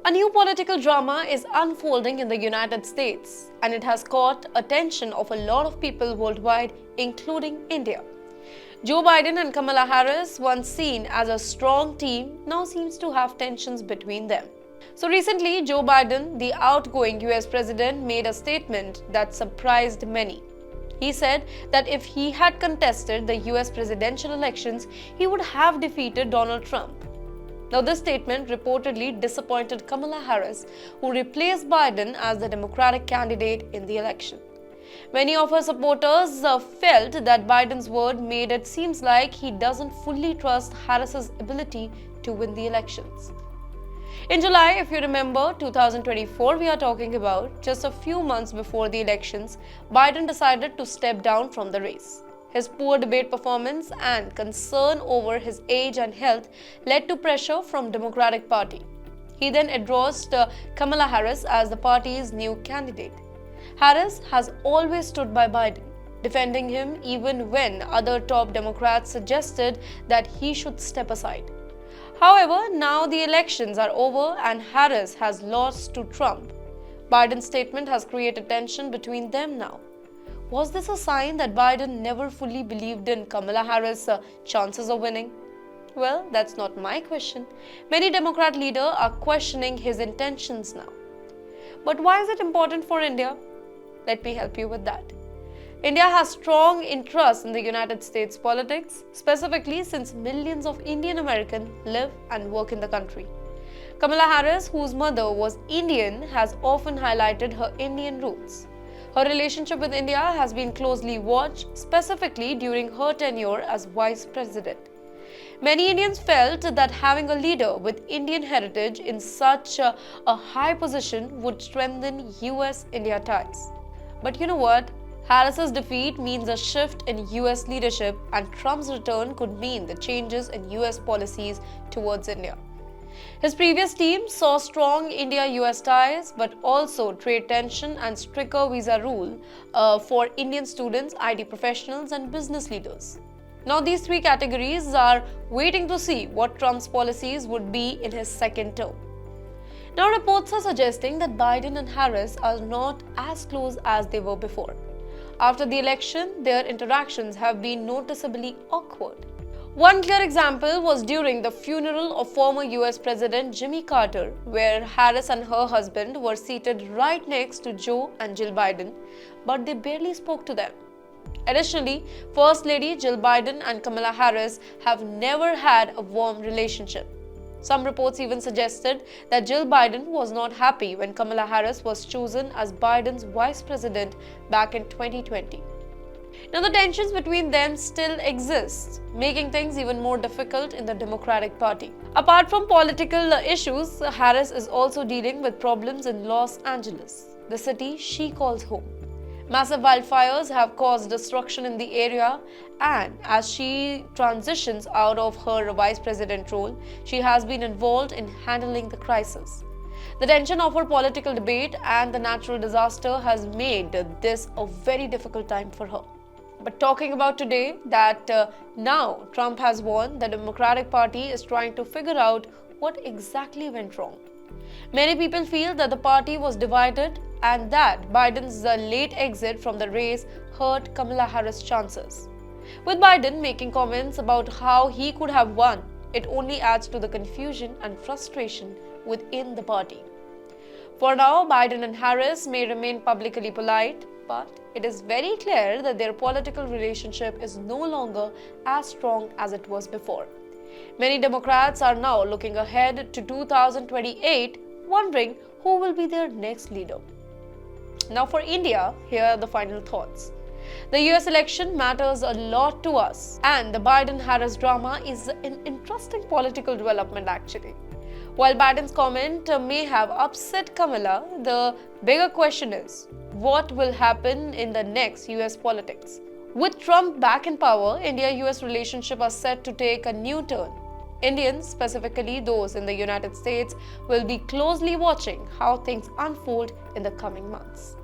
A new political drama is unfolding in the United States, and it has caught attention of a lot of people worldwide, including India. Joe Biden and Kamala Harris, once seen as a strong team, now seems to have tensions between them. So recently, Joe Biden, the outgoing US president, made a statement that surprised many. He said that if he had contested the US presidential elections, he would have defeated Donald Trump. Now, this statement reportedly disappointed Kamala Harris, who replaced Biden as the Democratic candidate in the election. Many of her supporters felt that Biden's word made it seem like he doesn't fully trust Harris's ability to win the elections. In July, if you remember, 2024, we are talking about, just a few months before the elections, Biden decided to step down from the race. His poor debate performance and concern over his age and health led to pressure from Democratic Party. He then endorsed Kamala Harris as the party's new candidate. Harris has always stood by Biden, defending him even when other top Democrats suggested that he should step aside. However, now the elections are over and Harris has lost to Trump. Biden's statement has created tension between them now. Was this a sign that Biden never fully believed in Kamala Harris' chances of winning? Well, that's not my question. Many Democrat leaders are questioning his intentions now. But why is it important for India? Let me help you with that. India has strong interest in the United States politics, specifically since millions of Indian Americans live and work in the country. Kamala Harris, whose mother was Indian, has often highlighted her Indian roots. Her relationship with India has been closely watched, specifically during her tenure as vice president. Many Indians felt that having a leader with Indian heritage in such a high position would strengthen US-India ties. But you know what? Harris's defeat means a shift in US leadership, and Trump's return could mean the changes in US policies towards India. His previous team saw strong India-US ties, but also trade tension and stricter visa rule for Indian students, IT professionals, and business leaders. Now, these three categories are waiting to see what Trump's policies would be in his second term. Now, reports are suggesting that Biden and Harris are not as close as they were before. After the election, their interactions have been noticeably awkward. One clear example was during the funeral of former US President Jimmy Carter, where Harris and her husband were seated right next to Joe and Jill Biden, but they barely spoke to them. Additionally, First Lady Jill Biden and Kamala Harris have never had a warm relationship. Some reports even suggested that Jill Biden was not happy when Kamala Harris was chosen as Biden's vice president back in 2020. Now, the tensions between them still exist, making things even more difficult in the Democratic Party. Apart from political issues, Harris is also dealing with problems in Los Angeles, the city she calls home. Massive wildfires have caused destruction in the area, and as she transitions out of her vice president role, she has been involved in handling the crisis. The tension of her political debate and the natural disaster has made this a very difficult time for her. But talking about today, that now Trump has won, the Democratic Party is trying to figure out what exactly went wrong. Many people feel that the party was divided and that Biden's late exit from the race hurt Kamala Harris' chances. With Biden making comments about how he could have won, it only adds to the confusion and frustration within the party. For now, Biden and Harris may remain publicly polite, but it is very clear that their political relationship is no longer as strong as it was before. Many Democrats are now looking ahead to 2028, wondering who will be their next leader. Now, for India, here are the final thoughts. The US election matters a lot to us, and the Biden-Harris drama is an interesting political development actually. While Biden's comment may have upset Kamala, the bigger question is, what will happen in the next US politics? With Trump back in power, India-US relationship are set to take a new turn. Indians, specifically those in the United States, will be closely watching how things unfold in the coming months.